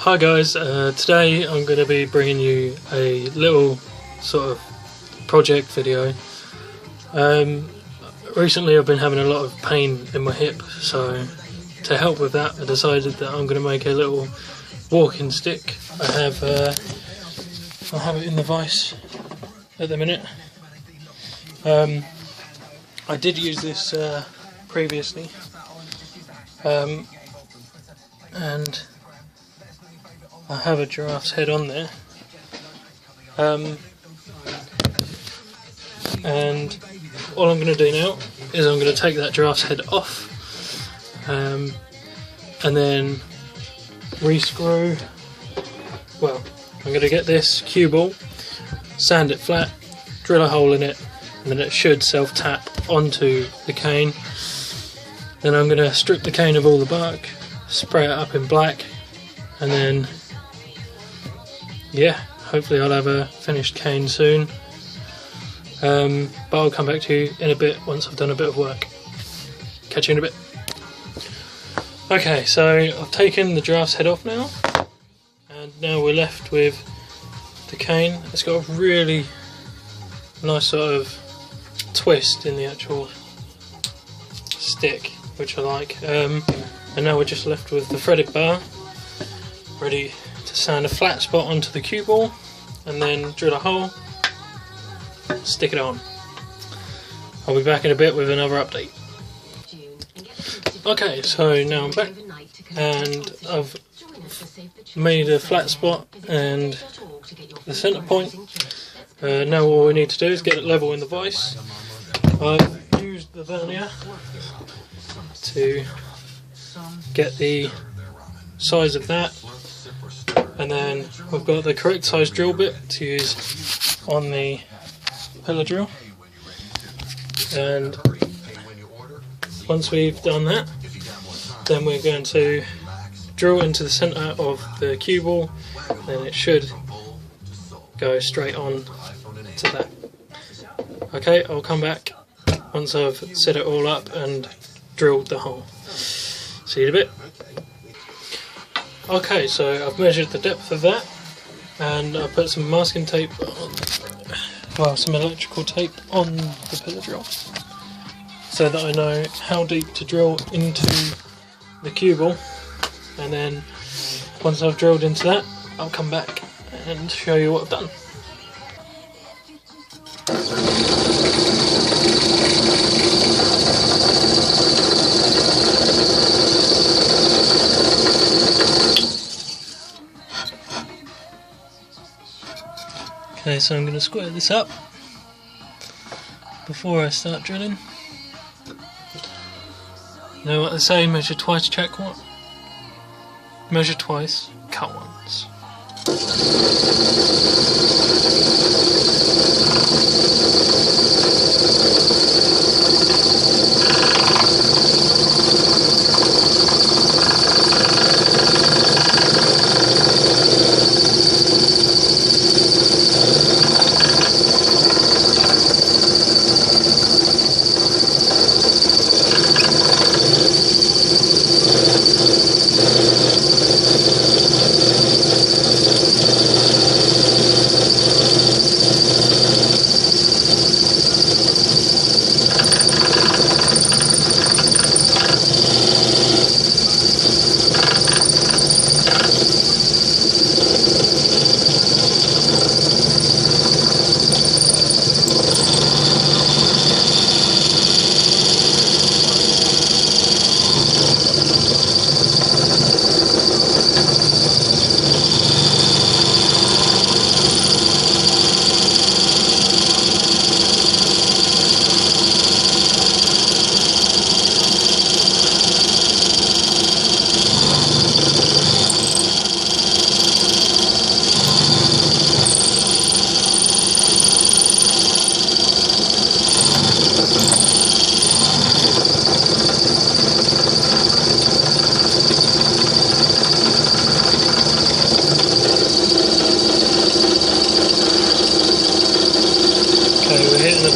Hi guys, today I'm going to be bringing you a little sort of project video. Recently I've been having a lot of pain in my hip, so to help with that I decided that I'm going to make a little walking stick. I have it in the vise at the minute. I did use this previously, and I have a giraffe's head on there, and all I'm going to do now is I'm going to take that giraffe's head off, and then re-screw. Well, I'm going to get this cue ball, sand it flat, drill a hole in it, and then it should self-tap onto the cane. Then I'm going to strip the cane of all the bark, spray it up in black, and then yeah, hopefully I'll have a finished cane soon. But I'll come back to you in a bit once I've done a bit of work. Catch you in a bit. Okay, so I've taken the giraffe's head off now, and now we're left with the cane. It's got a really nice sort of twist in the actual stick, which I like. And now we're just left with the threaded bar, ready to sand a flat spot onto the cue ball, and then drill a hole, stick it on. I'll be back in a bit with another update. Okay, so now I'm back, and I've made a flat spot and the centre point. Now all we need to do is get it level in the vise. I've used the vernier to get the size of that, and then we've got the correct size drill bit to use on the pillar drill. And once we've done that, then we're going to drill into the centre of the cue ball, and it should go straight on to that. Okay, I'll come back once I've set it all up and drilled the hole. See you in a bit. Okay, so I've measured the depth of that, and I put some masking tape on, well, some electrical tape on the pillar drill, so that I know how deep to drill into the cue ball. And then once I've drilled into that, I'll come back and show you what I've done. Okay, so I'm going to square this up before I start drilling. You know what they say, measure twice, check once. Measure twice, cut once.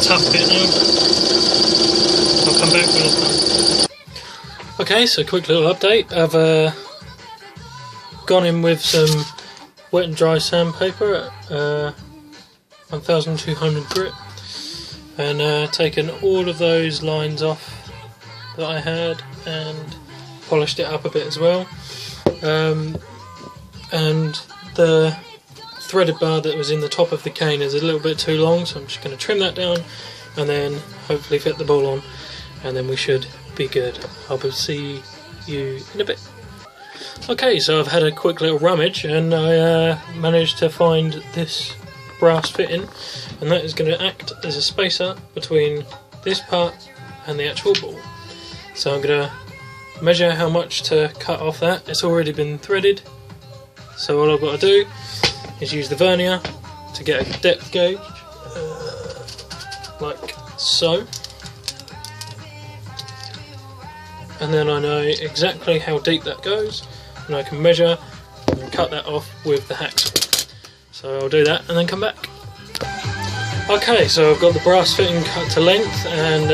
tough bit now. I'll come back when it's done. Okay, so quick little update. I've gone in with some wet and dry sandpaper at 1200 grit and taken all of those lines off that I had and polished it up a bit as well. And the threaded bar that was in the top of the cane is a little bit too long, so I'm just going to trim that down and then hopefully fit the ball on, and then we should be good. I'll see you in a bit. Okay, so I've had a quick little rummage and I managed to find this brass fitting, and that is going to act as a spacer between this part and the actual ball. So I'm going to measure how much to cut off that. It's already been threaded, so all I've got to do is use the vernier to get a depth gauge, like so, and then I know exactly how deep that goes, and I can measure and cut that off with the hacksaw. So I'll do that and then come back. Okay, so I've got the brass fitting cut to length, and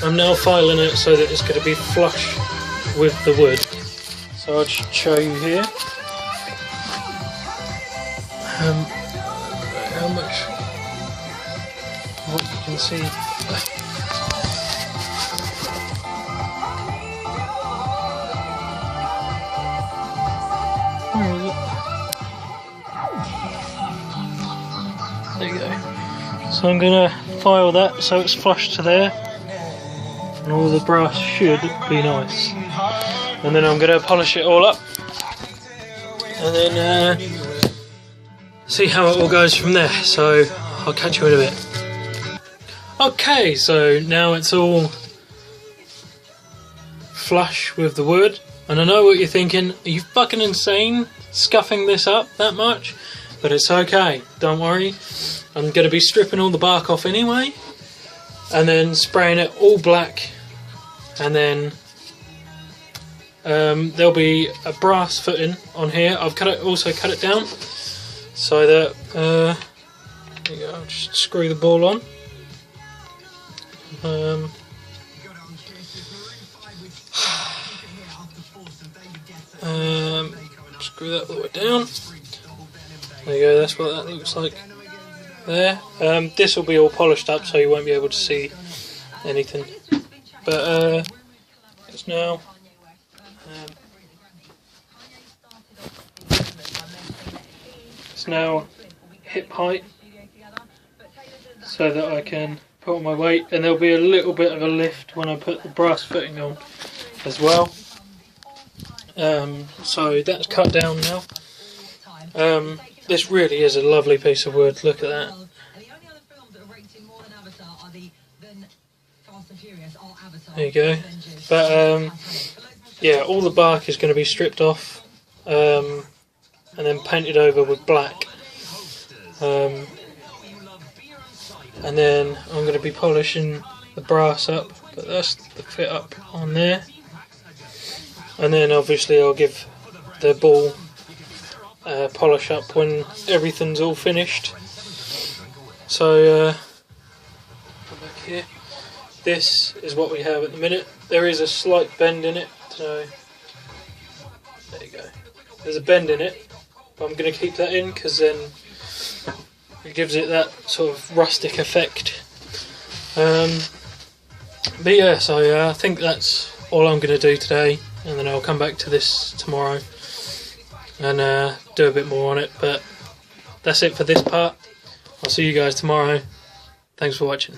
I'm now filing it so that it's going to be flush with the wood. So I'll just show you here how much, what you can see. Where is it? There you go. So I'm going to file that so it's flush to there, and all the brass should be nice. And then I'm going to polish it all up, and then see how it all goes from there. So I'll catch you in a bit. Okay, so now it's all flush with the wood, and I know what you're thinking, are you fucking insane scuffing this up that much? But it's okay, don't worry. I'm going to be stripping all the bark off anyway, and then spraying it all black, and then there'll be a brass footing on here. I've also cut it down so that there you go, I'll just screw the ball on. Screw that all the way down. There you go, that's what that looks like there. This will be all polished up so you won't be able to see anything. But it's now hip height so that I can put on my weight, and there'll be a little bit of a lift when I put the brass footing on as well. So that's cut down now. This really is a lovely piece of wood, look at that. There you go. But yeah, all the bark is going to be stripped off and then painted over with black. And then I'm going to be polishing the brass up, but that's the fit up on there. And then obviously I'll give the ball polish up when everything's all finished. So come back here. This is what we have at the minute. There is a slight bend in it, so there you go. There's a bend in it, but I'm going to keep that in because then it gives it that sort of rustic effect. But yeah, so I think that's all I'm going to do today, and then I'll come back to this tomorrow and do a bit more on it. But that's it for this part. I'll see you guys tomorrow. Thanks for watching.